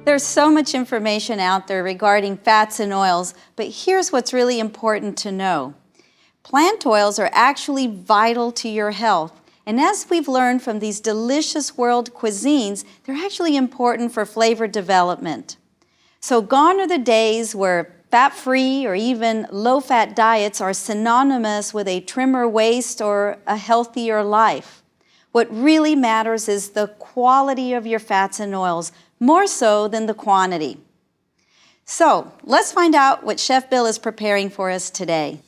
There's so much information out there regarding fats and oils, but here's what's really important to know. Plant oils are actually vital to your health, and as we've learned from these delicious world cuisines, they're actually important for flavor development. So gone are the days where fat-free or even low-fat diets are synonymous with a trimmer waist or a healthier life. What really matters is the quality of your fats and oils, more so than the quantity. So let's find out what Chef Bill is preparing for us today.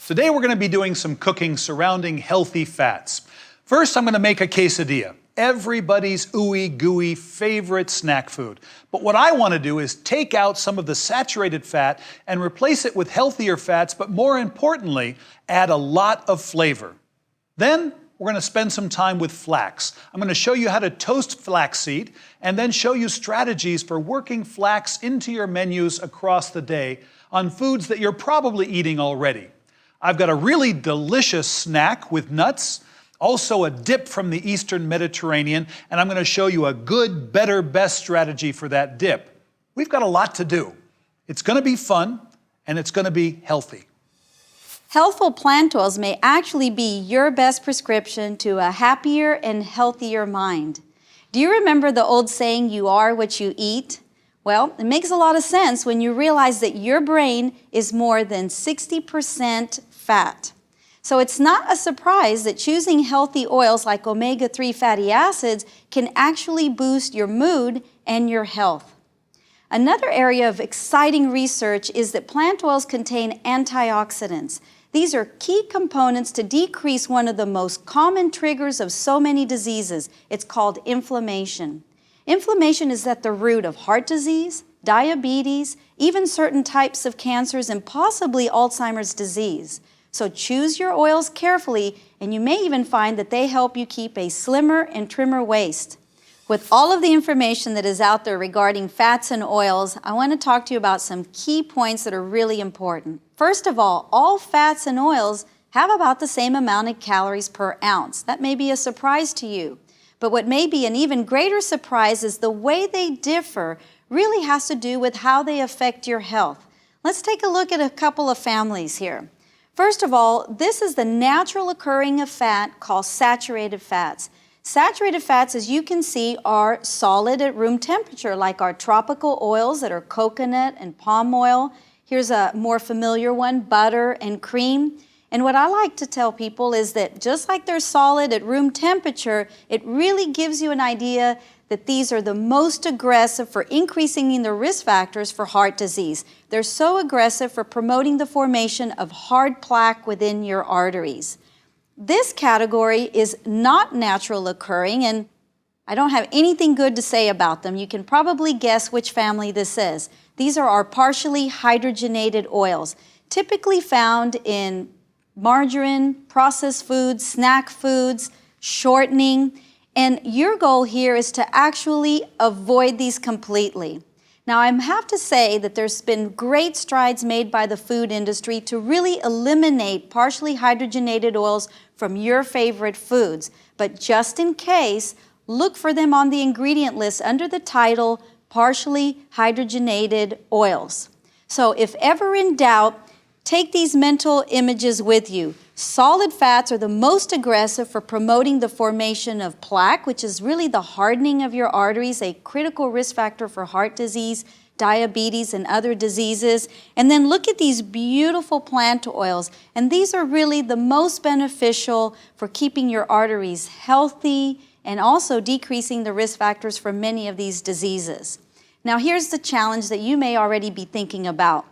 Today we're going to be doing some cooking surrounding healthy fats. First, I'm going to make a quesadilla, everybody's ooey gooey favorite snack food. But what I want to do is take out some of the saturated fat and replace it with healthier fats, but more importantly, add a lot of flavor. Then we're going to spend some time with flax. I'm going to show you how to toast flaxseed and then show you strategies for working flax into your menus across the day on foods that you're probably eating already. I've got a really delicious snack with nuts, also a dip from the Eastern Mediterranean, and I'm going to show you a good, better, best strategy for that dip. We've got a lot to do. It's going to be fun, and it's going to be healthy. Healthful plant oils may actually be your best prescription to a happier and healthier mind. Do you remember the old saying, "You are what you eat"? Well, it makes a lot of sense when you realize that your brain is more than 60% fat. So it's not a surprise that choosing healthy oils like omega-3 fatty acids can actually boost your mood and your health. Another area of exciting research is that plant oils contain antioxidants. These are key components to decrease one of the most common triggers of so many diseases. It's called inflammation. Inflammation is at the root of heart disease, diabetes, even certain types of cancers, and possibly Alzheimer's disease. So choose your oils carefully, and you may even find that they help you keep a slimmer and trimmer waist. With all of the information that is out there regarding fats and oils, I want to talk to you about some key points that are really important. First of all fats and oils have about the same amount of calories per ounce. That may be a surprise to you. But what may be an even greater surprise is the way they differ really has to do with how they affect your health. Let's take a look at a couple of families here. First of all, this is the natural occurring of fat called saturated fats. Saturated fats, as you can see, are solid at room temperature, like our tropical oils that are coconut and palm oil. Here's a more familiar one, butter and cream. And what I like to tell people is that just like they're solid at room temperature, it really gives you an idea that these are the most aggressive for increasing the risk factors for heart disease. They're so aggressive for promoting the formation of hard plaque within your arteries. This category is not natural occurring, and I don't have anything good to say about them. You can probably guess which family this is. These are our partially hydrogenated oils, typically found in margarine, processed foods, snack foods, shortening. And your goal here is to actually avoid these completely. Now, I have to say that there's been great strides made by the food industry to really eliminate partially hydrogenated oils from your favorite foods. But just in case, look for them on the ingredient list under the title partially hydrogenated oils. So if ever in doubt, take these mental images with you. Solid fats are the most aggressive for promoting the formation of plaque, which is really the hardening of your arteries, a critical risk factor for heart disease, diabetes, and other diseases. And then look at these beautiful plant oils. And these are really the most beneficial for keeping your arteries healthy and also decreasing the risk factors for many of these diseases. Now here's the challenge that you may already be thinking about.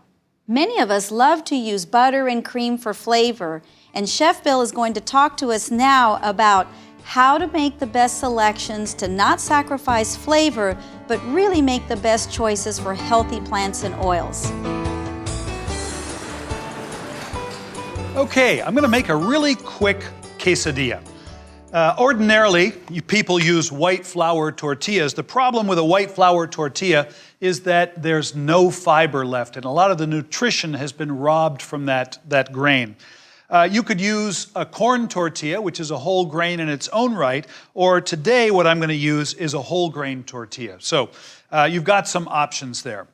Many of us love to use butter and cream for flavor, and Chef Bill is going to talk to us now about how to make the best selections to not sacrifice flavor, but really make the best choices for healthy plants and oils. Okay, I'm going to make a really quick quesadilla. Ordinarily, people use white flour tortillas. The problem with a white flour tortilla is that there's no fiber left, and a lot of the nutrition has been robbed from that grain. You could use a corn tortilla, which is a whole grain in its own right, or today what I'm going to use is a whole grain tortilla. So you've got some options there.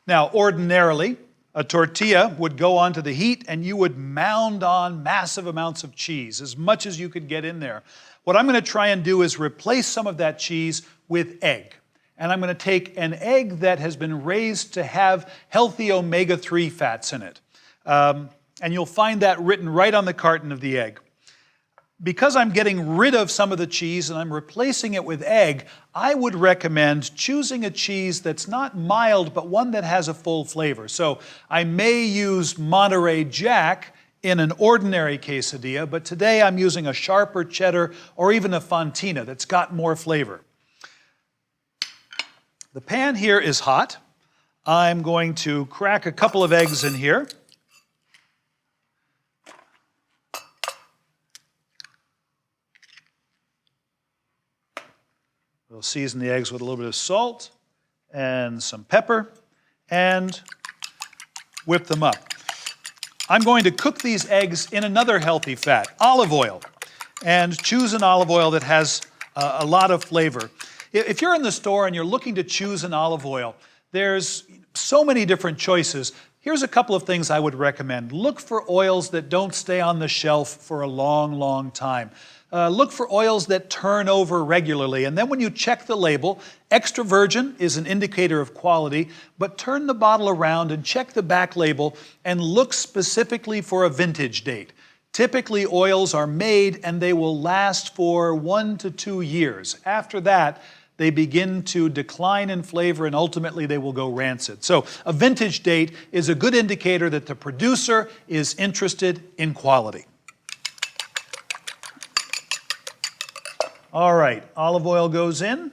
Now, ordinarily, a tortilla would go onto the heat and you would mound on massive amounts of cheese, as much as you could get in there. What I'm going to try and do is replace some of that cheese with egg. And I'm going to take an egg that has been raised to have healthy omega-3 fats in it. And you'll find that written right on the carton of the egg. Because I'm getting rid of some of the cheese and I'm replacing it with egg, I would recommend choosing a cheese that's not mild, but one that has a full flavor. So I may use Monterey Jack in an ordinary quesadilla, but today I'm using a sharper cheddar or even a Fontina that's got more flavor. The pan here is hot. I'm going to crack a couple of eggs in here. We'll season the eggs with a little bit of salt and some pepper and whip them up. I'm going to cook these eggs in another healthy fat, olive oil, and choose an olive oil that has a lot of flavor. If you're in the store and you're looking to choose an olive oil, there's so many different choices. Here's a couple of things I would recommend. Look for oils that don't stay on the shelf for a long, long time. Look for oils that turn over regularly. And then when you check the label, extra virgin is an indicator of quality, but turn the bottle around and check the back label and look specifically for a vintage date. Typically, oils are made and they will last for 1 to 2 years. After that, they begin to decline in flavor and ultimately they will go rancid. So a vintage date is a good indicator that the producer is interested in quality. All right, olive oil goes in.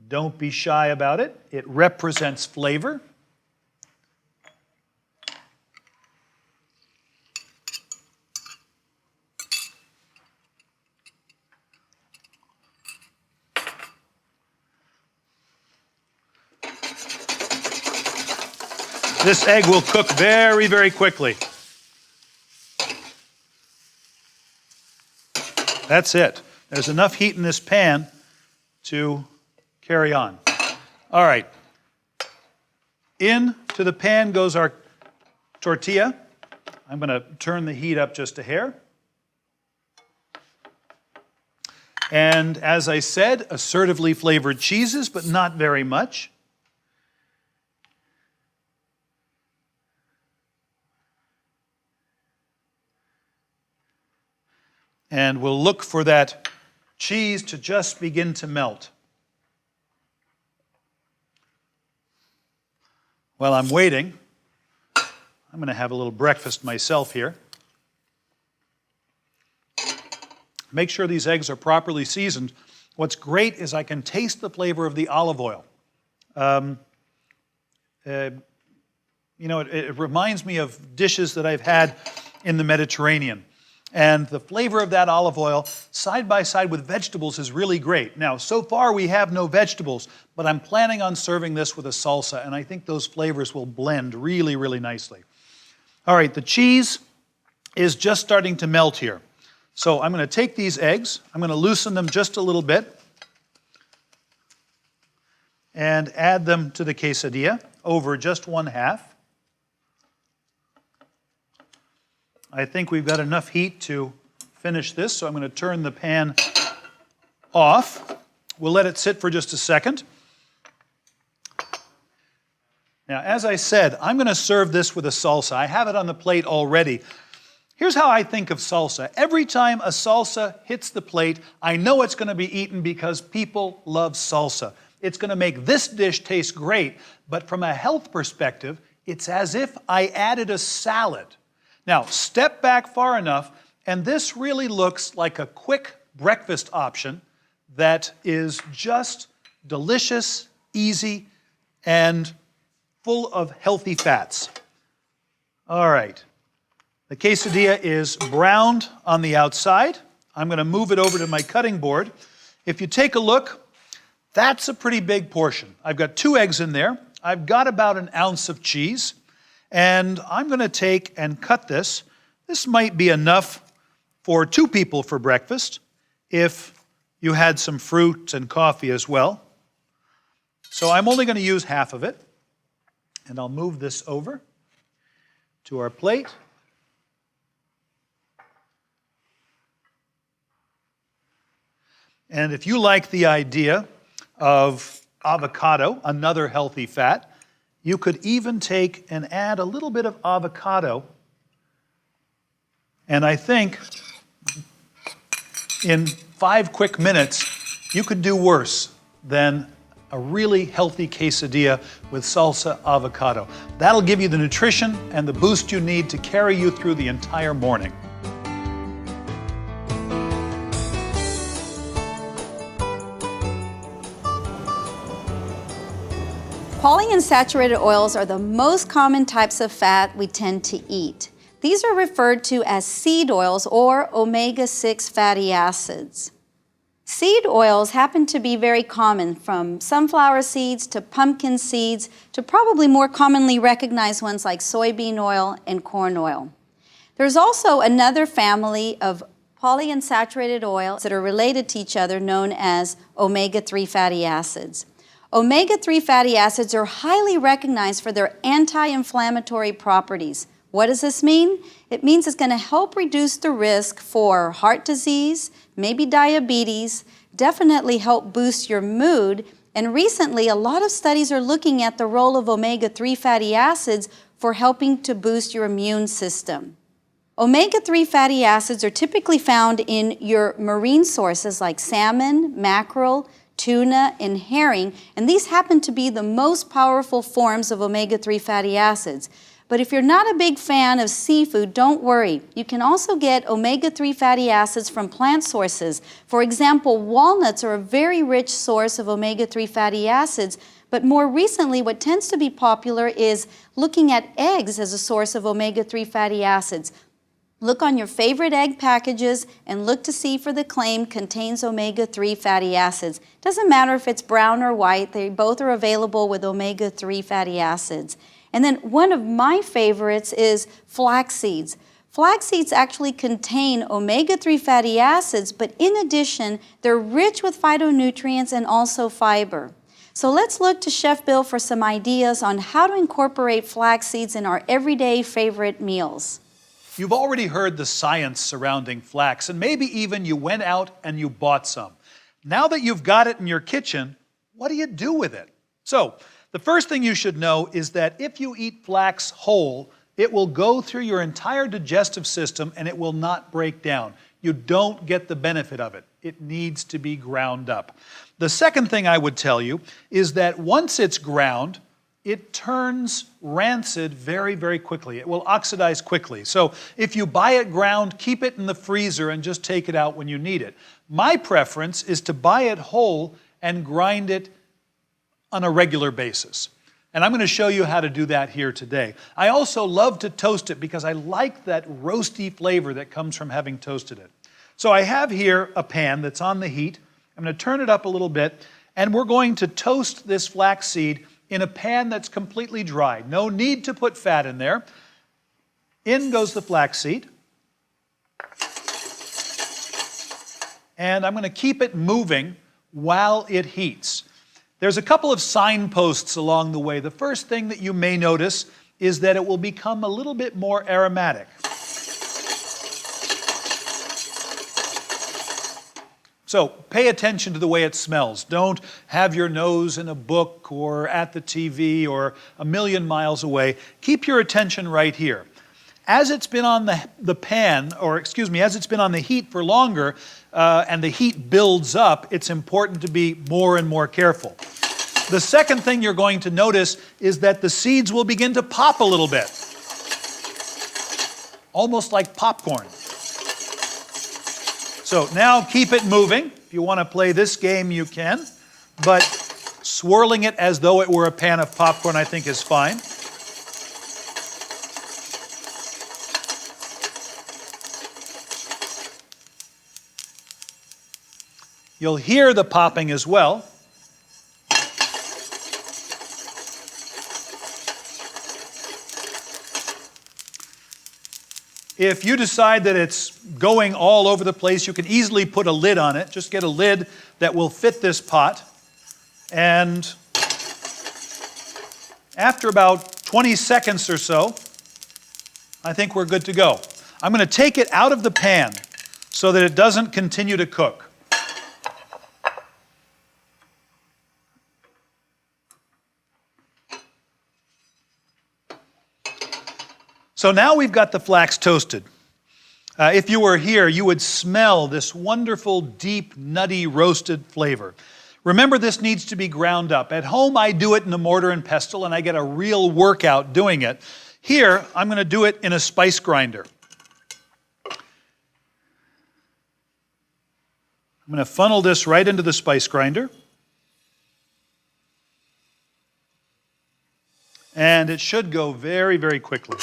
Don't be shy about it. It represents flavor. This egg will cook very, very quickly. That's it. There's enough heat in this pan to carry on. All right. Into the pan goes our tortilla. I'm going to turn the heat up just a hair. And as I said, assertively flavored cheeses, but not very much. And we'll look for that cheese to just begin to melt. While I'm waiting, I'm going to have a little breakfast myself here. Make sure these eggs are properly seasoned. What's great is I can taste the flavor of the olive oil. It reminds me of dishes that I've had in the Mediterranean. And the flavor of that olive oil, side by side with vegetables, is really great. Now, so far we have no vegetables, but I'm planning on serving this with a salsa, and I think those flavors will blend really, really nicely. All right, the cheese is just starting to melt here. So I'm going to take these eggs, I'm going to loosen them just a little bit, and add them to the quesadilla over just 1/2. I think we've got enough heat to finish this, so I'm going to turn the pan off. We'll let it sit for just a second. Now, as I said, I'm going to serve this with a salsa. I have it on the plate already. Here's how I think of salsa. Every time a salsa hits the plate, I know it's going to be eaten because people love salsa. It's going to make this dish taste great, but from a health perspective, it's as if I added a salad. Now, step back far enough, and this really looks like a quick breakfast option that is just delicious, easy, and full of healthy fats. All right. The quesadilla is browned on the outside. I'm going to move it over to my cutting board. If you take a look, that's a pretty big portion. I've got 2 eggs in there. I've got about 1 ounce of cheese. And I'm going to take and cut this This might be enough for 2 people for breakfast if you had some fruit and coffee as well. So I'm only going to use half of it, and I'll move this over to our plate. And if you like the idea of avocado, another healthy fat, you could even take and add a little bit of avocado. And I think in 5 quick minutes, you could do worse than a really healthy quesadilla with salsa avocado. That'll give you the nutrition and the boost you need to carry you through the entire morning. Polyunsaturated oils are the most common types of fat we tend to eat. These are referred to as seed oils or omega-6 fatty acids. Seed oils happen to be very common, from sunflower seeds to pumpkin seeds to probably more commonly recognized ones like soybean oil and corn oil. There's also another family of polyunsaturated oils that are related to each other known as omega-3 fatty acids. Omega-3 fatty acids are highly recognized for their anti-inflammatory properties. What does this mean? It means it's going to help reduce the risk for heart disease, maybe diabetes, definitely help boost your mood, and recently a lot of studies are looking at the role of omega-3 fatty acids for helping to boost your immune system. Omega-3 fatty acids are typically found in your marine sources like salmon, mackerel, tuna, and herring, and these happen to be the most powerful forms of omega-3 fatty acids. But if you're not a big fan of seafood, don't worry. You can also get omega-3 fatty acids from plant sources. For example, walnuts are a very rich source of omega-3 fatty acids, but more recently what tends to be popular is looking at eggs as a source of omega-3 fatty acids. Look on your favorite egg packages and look to see for the claim contains omega-3 fatty acids. Doesn't matter if it's brown or white, they both are available with omega-3 fatty acids. And then one of my favorites is flax seeds. Flax seeds actually contain omega-3 fatty acids, but in addition, they're rich with phytonutrients and also fiber. So let's look to Chef Bill for some ideas on how to incorporate flax seeds in our everyday favorite meals. You've already heard the science surrounding flax, and maybe even you went out and you bought some. Now that you've got it in your kitchen, what do you do with it? So, the first thing you should know is that if you eat flax whole, it will go through your entire digestive system and it will not break down. You don't get the benefit of it. It needs to be ground up. The second thing I would tell you is that once it's ground, it turns rancid very, very quickly. It will oxidize quickly. So if you buy it ground, keep it in the freezer and just take it out when you need it. My preference is to buy it whole and grind it on a regular basis. And I'm going to show you how to do that here today. I also love to toast it because I like that roasty flavor that comes from having toasted it. So I have here a pan that's on the heat. I'm going to turn it up a little bit, and we're going to toast this flax seed in a pan that's completely dry. No need to put fat in there. In goes the flaxseed. And I'm going to keep it moving while it heats. There's a couple of signposts along the way. The first thing that you may notice is that it will become a little bit more aromatic. So pay attention to the way it smells. Don't have your nose in a book or at the TV or a million miles away. Keep your attention right here. As it's been on the pan, or excuse me, as it's been on the heat for longer and the heat builds up, it's important to be more and more careful. The second thing you're going to notice is that the seeds will begin to pop a little bit. Almost like popcorn. So now keep it moving. If you want to play this game, you can. But swirling it as though it were a pan of popcorn, I think, is fine. You'll hear the popping as well. If you decide that it's going all over the place, you can easily put a lid on it. Just get a lid that will fit this pot. And after about 20 seconds or so, I think we're good to go. I'm going to take it out of the pan so that it doesn't continue to cook. So now we've got the flax toasted. If you were here, you would smell this wonderful, deep, nutty, roasted flavor. Remember, this needs to be ground up. At home, I do it in a mortar and pestle, and I get a real workout doing it. Here, I'm going to do it in a spice grinder. I'm going to funnel this right into the spice grinder. And it should go very, very quickly.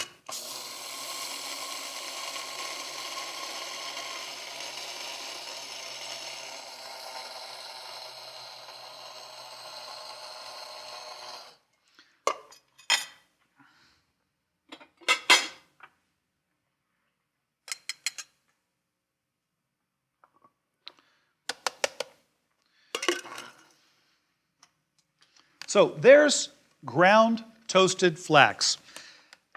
So there's ground toasted flax.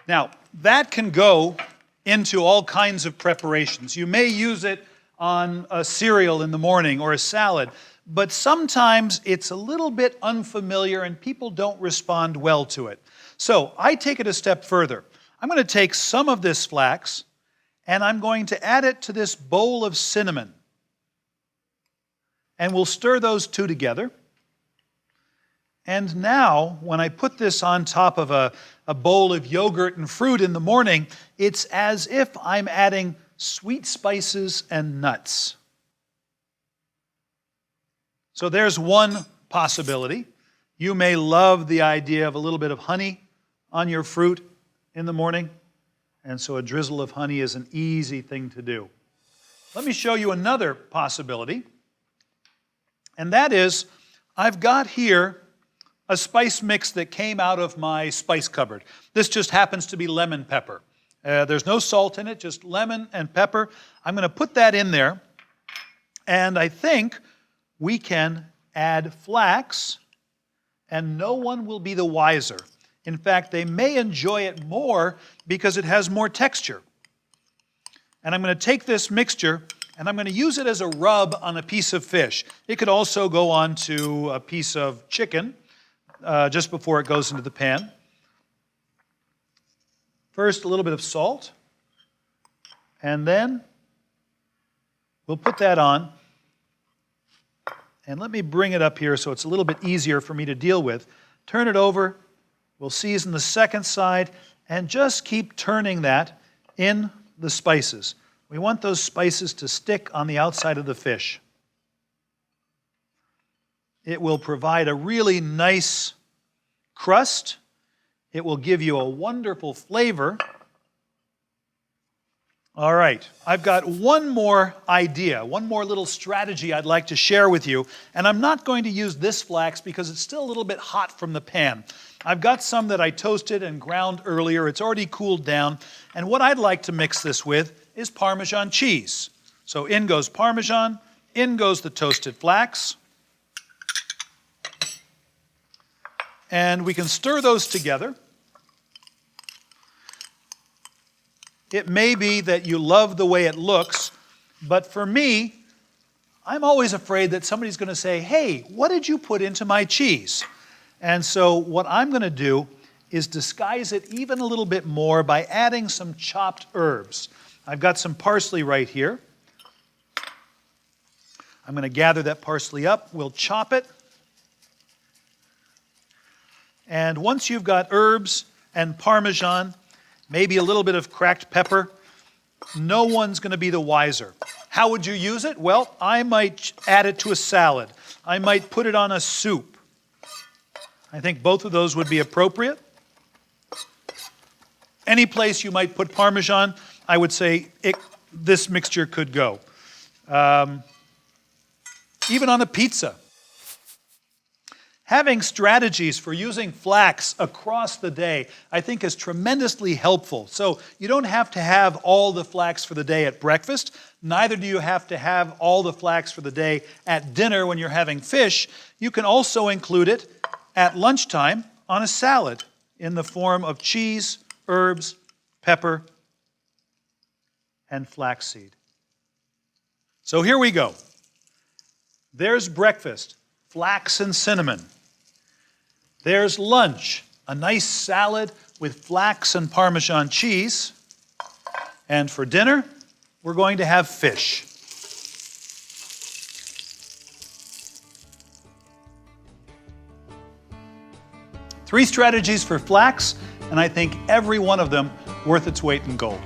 Now, that can go into all kinds of preparations. You may use it on a cereal in the morning or a salad, but sometimes it's a little bit unfamiliar and people don't respond well to it. So I take it a step further. I'm going to take some of this flax and I'm going to add it to this bowl of cinnamon. And we'll stir those two together. And now, when I put this on top of a bowl of yogurt and fruit in the morning, it's as if I'm adding sweet spices and nuts. So there's one possibility. You may love the idea of a little bit of honey on your fruit in the morning, and so a drizzle of honey is an easy thing to do. Let me show you another possibility, and that is I've got here a spice mix that came out of my spice cupboard. This just happens to be lemon pepper. There's no salt in it, just lemon and pepper. I'm going to put that in there, and I think we can add flax, and no one will be the wiser. In fact, they may enjoy it more because it has more texture. And I'm going to take this mixture, and I'm going to use it as a rub on a piece of fish. It could also go on to a piece of chicken, just before it goes into the pan. First, a little bit of salt, and then we'll put that on. And let me bring it up here so it's a little bit easier for me to deal with. Turn it over, we'll season the second side, and just keep turning that in the spices. We want those spices to stick on the outside of the fish. It will provide a really nice crust. It will give you a wonderful flavor. All right, I've got one more idea, one more little strategy I'd like to share with you, and I'm not going to use this flax because it's still a little bit hot from the pan. I've got some that I toasted and ground earlier. It's already cooled down, and what I'd like to mix this with is Parmesan cheese. So in goes Parmesan, in goes the toasted flax. And we can stir those together. It may be that you love the way it looks, but for me, I'm always afraid that somebody's going to say, "Hey, what did you put into my cheese?" And so what I'm going to do is disguise it even a little bit more by adding some chopped herbs. I've got some parsley right here. I'm going to gather that parsley up. We'll chop it. And once you've got herbs and Parmesan, maybe a little bit of cracked pepper, no one's going to be the wiser. How would you use it? Well, I might add it to a salad. I might put it on a soup. I think both of those would be appropriate. Any place you might put Parmesan, I would say this mixture could go. Even on a pizza. Having strategies for using flax across the day, I think, is tremendously helpful. So you don't have to have all the flax for the day at breakfast. Neither do you have to have all the flax for the day at dinner when you're having fish. You can also include it at lunchtime on a salad in the form of cheese, herbs, pepper, and flaxseed. So here we go. There's breakfast, flax and cinnamon. There's lunch, a nice salad with flax and Parmesan cheese. And for dinner, we're going to have fish. Three strategies for flax, and I think every one of them worth its weight in gold.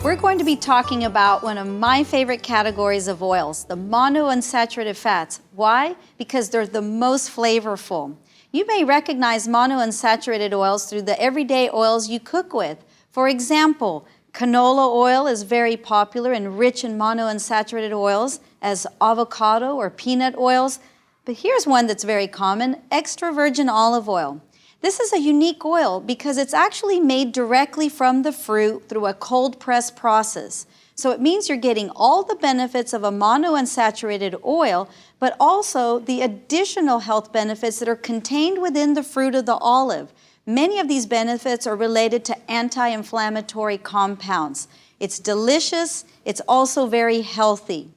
We're going to be talking about one of my favorite categories of oils, the monounsaturated fats. Why? Because they're the most flavorful. You may recognize monounsaturated oils through the everyday oils you cook with. For example, canola oil is very popular and rich in monounsaturated oils, as avocado or peanut oils. But here's one that's very common, extra virgin olive oil. This is a unique oil because it's actually made directly from the fruit through a cold press process. So it means you're getting all the benefits of a monounsaturated oil, but also the additional health benefits that are contained within the fruit of the olive. Many of these benefits are related to anti-inflammatory compounds. It's delicious, it's also very healthy.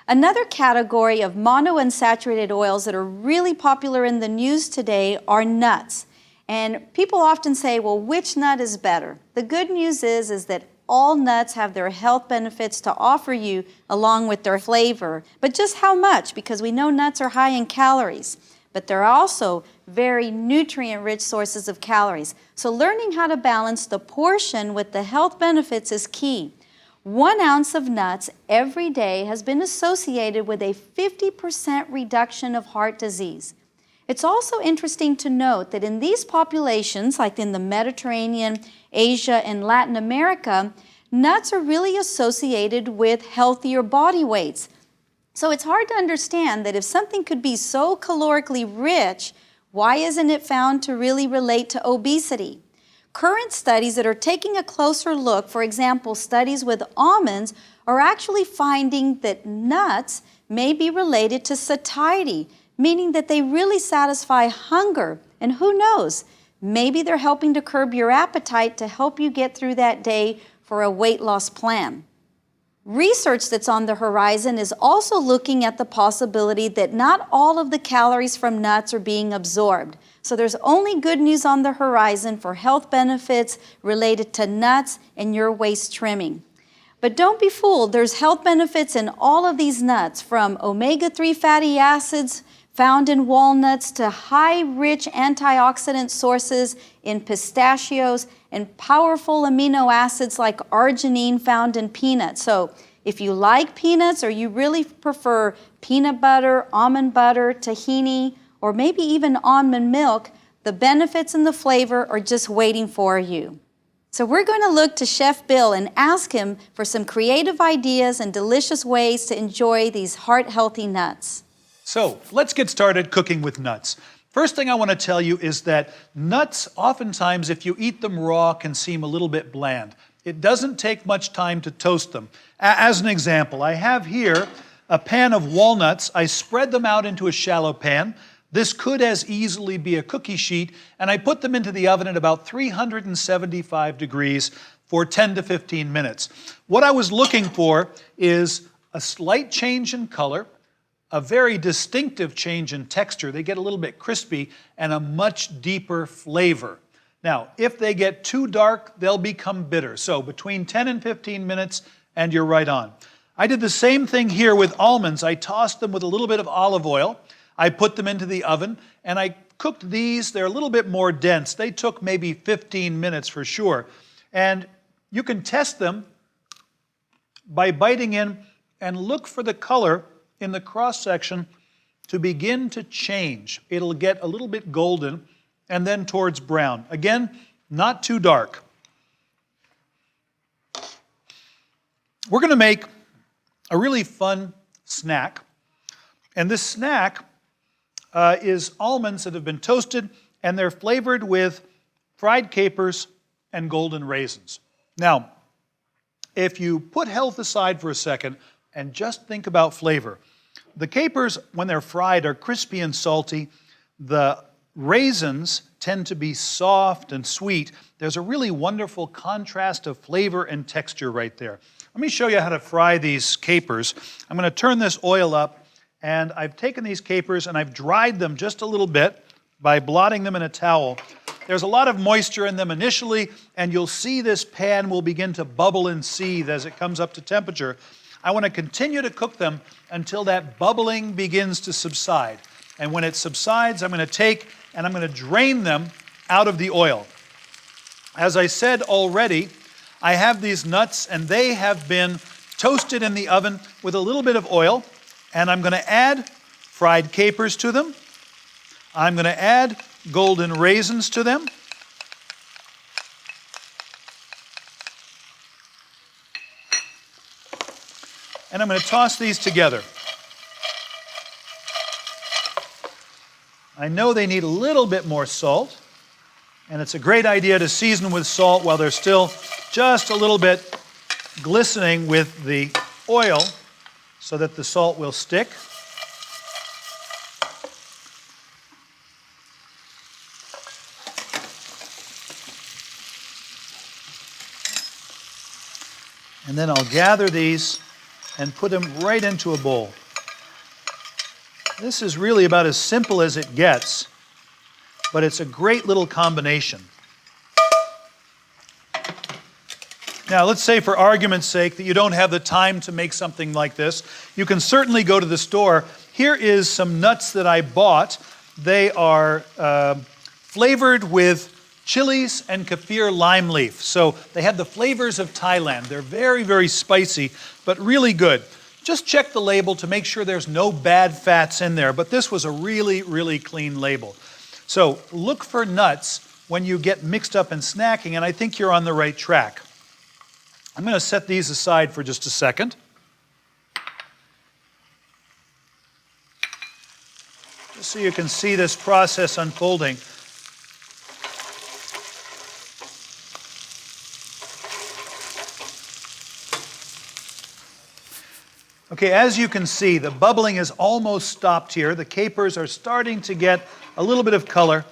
Another category of monounsaturated oils that are really popular in the news today are nuts. And people often say, well, which nut is better? The good news is that all nuts have their health benefits to offer you along with their flavor. But just how much? Because we know nuts are high in calories, but they're also very nutrient-rich sources of calories. So learning how to balance the portion with the health benefits is key. 1 ounce of nuts every day has been associated with a 50% reduction of heart disease. It's also interesting to note that in these populations, like in the Mediterranean, Asia, and Latin America, nuts are really associated with healthier body weights. So it's hard to understand that if something could be so calorically rich, why isn't it found to really relate to obesity? Current studies that are taking a closer look, for example, studies with almonds, are actually finding that nuts may be related to satiety, meaning that they really satisfy hunger. And who knows, maybe they're helping to curb your appetite to help you get through that day for a weight loss plan. Research that's on the horizon is also looking at the possibility that not all of the calories from nuts are being absorbed. So there's only good news on the horizon for health benefits related to nuts and your waist trimming. But don't be fooled, there's health benefits in all of these nuts, from omega-3 fatty acids found in walnuts to high-rich antioxidant sources in pistachios and powerful amino acids like arginine found in peanuts. So if you like peanuts or you really prefer peanut butter, almond butter, tahini, or maybe even almond milk, the benefits and the flavor are just waiting for you. So we're going to look to Chef Bill and ask him for some creative ideas and delicious ways to enjoy these heart-healthy nuts. So let's get started cooking with nuts. First thing I want to tell you is that nuts, oftentimes, if you eat them raw, can seem a little bit bland. It doesn't take much time to toast them. As an example, I have here a pan of walnuts. I spread them out into a shallow pan. This could as easily be a cookie sheet, and I put them into the oven at about 375 degrees for 10 to 15 minutes. What I was looking for is a slight change in color, a very distinctive change in texture. They get a little bit crispy, and a much deeper flavor. Now, if they get too dark, they'll become bitter. So between 10 and 15 minutes, and you're right on. I did the same thing here with almonds. I tossed them with a little bit of olive oil. I put them into the oven, and I cooked these. They're a little bit more dense. They took maybe 15 minutes for sure. And you can test them by biting in and look for the color in the cross-section to begin to change. It'll get a little bit golden and then towards brown. Again, not too dark. We're going to make a really fun snack. And this snack is almonds that have been toasted, and they're flavored with fried capers and golden raisins. Now, if you put health aside for a second and just think about flavor, the capers, when they're fried, are crispy and salty. The raisins tend to be soft and sweet. There's a really wonderful contrast of flavor and texture right there. Let me show you how to fry these capers. I'm going to turn this oil up, and I've taken these capers and I've dried them just a little bit by blotting them in a towel. There's a lot of moisture in them initially, and you'll see this pan will begin to bubble and seethe as it comes up to temperature. I want to continue to cook them until that bubbling begins to subside. And when it subsides, I'm going to take and I'm going to drain them out of the oil. As I said already, I have these nuts, and they have been toasted in the oven with a little bit of oil, and I'm going to add fried capers to them. I'm going to add golden raisins to them. And I'm going to toss these together. I know they need a little bit more salt, and it's a great idea to season with salt while they're still just a little bit glistening with the oil so that the salt will stick. And then I'll gather these and put them right into a bowl. This is really about as simple as it gets, but it's a great little combination. Now, let's say for argument's sake that you don't have the time to make something like this. You can certainly go to the store. Here is some nuts that I bought. They are flavored with chilies and kaffir lime leaf. So they have the flavors of Thailand. They're very, very spicy, but really good. Just check the label to make sure there's no bad fats in there, but this was a really, really clean label. So look for nuts when you get mixed up in snacking, and I think you're on the right track. I'm going to set these aside for just a second. Just so you can see this process unfolding. Okay, as you can see, the bubbling is almost stopped here. The capers are starting to get a little bit of color,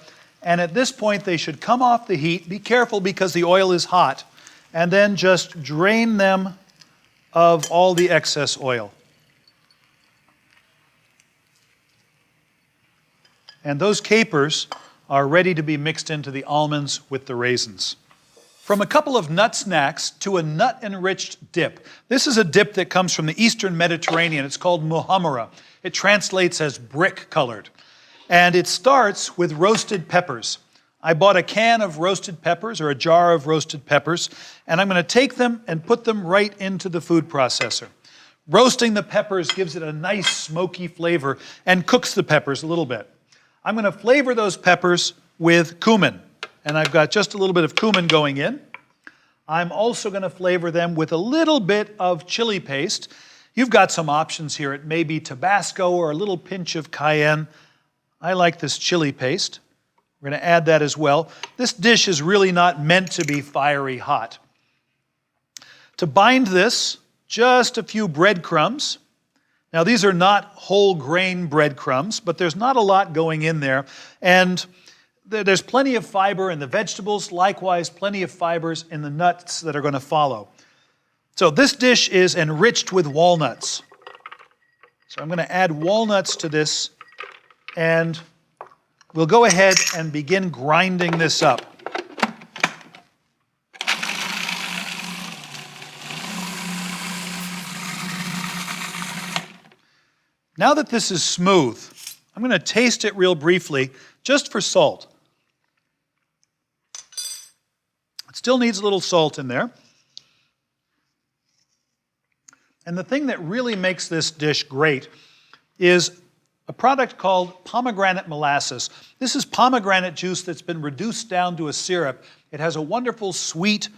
and at this point they should come off the heat. Be careful because the oil is hot, and then just drain them of all the excess oil. And those capers are ready to be mixed into the almonds with the raisins. From a couple of nut snacks to a nut-enriched dip. This is a dip that comes from the Eastern Mediterranean. It's called muhammara. It translates as brick-colored. And it starts with roasted peppers. I bought a can of roasted peppers, or a jar of roasted peppers, and I'm going to take them and put them right into the food processor. Roasting the peppers gives it a nice smoky flavor and cooks the peppers a little bit. I'm going to flavor those peppers with cumin. And I've got just a little bit of cumin going in. I'm also going to flavor them with a little bit of chili paste. You've got some options here. It may be Tabasco or a little pinch of cayenne. I like this chili paste. We're going to add that as well. This dish is really not meant to be fiery hot. To bind this, just a few breadcrumbs. Now, these are not whole grain breadcrumbs, but there's not a lot going in there. And there's plenty of fiber in the vegetables, likewise plenty of fibers in the nuts that are going to follow. So this dish is enriched with walnuts. So I'm going to add walnuts to this, and we'll go ahead and begin grinding this up. Now that this is smooth, I'm going to taste it real briefly, just for salt. It still needs a little salt in there. And the thing that really makes this dish great is a product called pomegranate molasses. This is pomegranate juice that's been reduced down to a syrup. It has a wonderful sweet,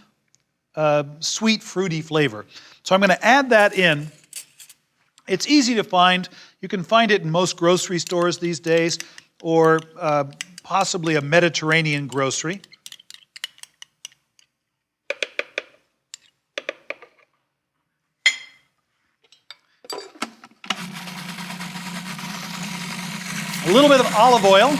fruity flavor. So I'm going to add that in, It's easy to find. You can find it in most grocery stores these days, or possibly a Mediterranean grocery. A little bit of olive oil.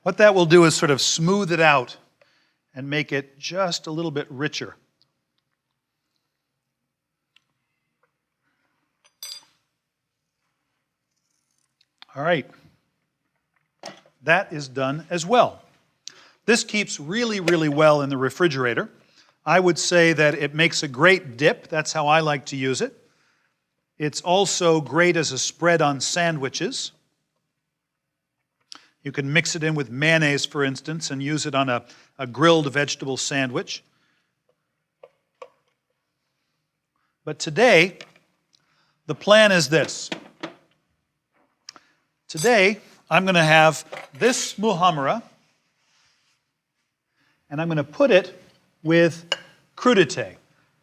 What that will do is sort of smooth it out and make it just a little bit richer. All right. That is done as well. This keeps really, really well in the refrigerator. I would say that it makes a great dip. That's how I like to use it. It's also great as a spread on sandwiches. You can mix it in with mayonnaise, for instance, and use it on a grilled vegetable sandwich. But today, the plan is this. Today, I'm going to have this muhammara, and I'm going to put it with crudité.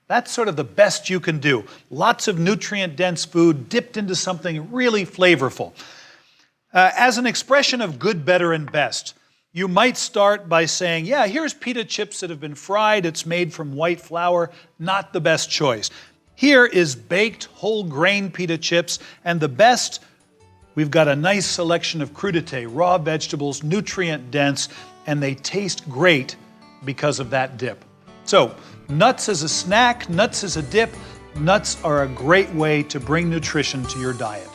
That's sort of the best you can do. Lots of nutrient-dense food dipped into something really flavorful. As an expression of good, better, and best, you might start by saying, yeah, here's pita chips that have been fried. It's made from white flour. Not the best choice. Here is baked whole grain pita chips, and the best, we've got a nice selection of crudité, raw vegetables, nutrient-dense, and they taste great because of that dip. So, nuts as a snack, nuts as a dip, nuts are a great way to bring nutrition to your diet.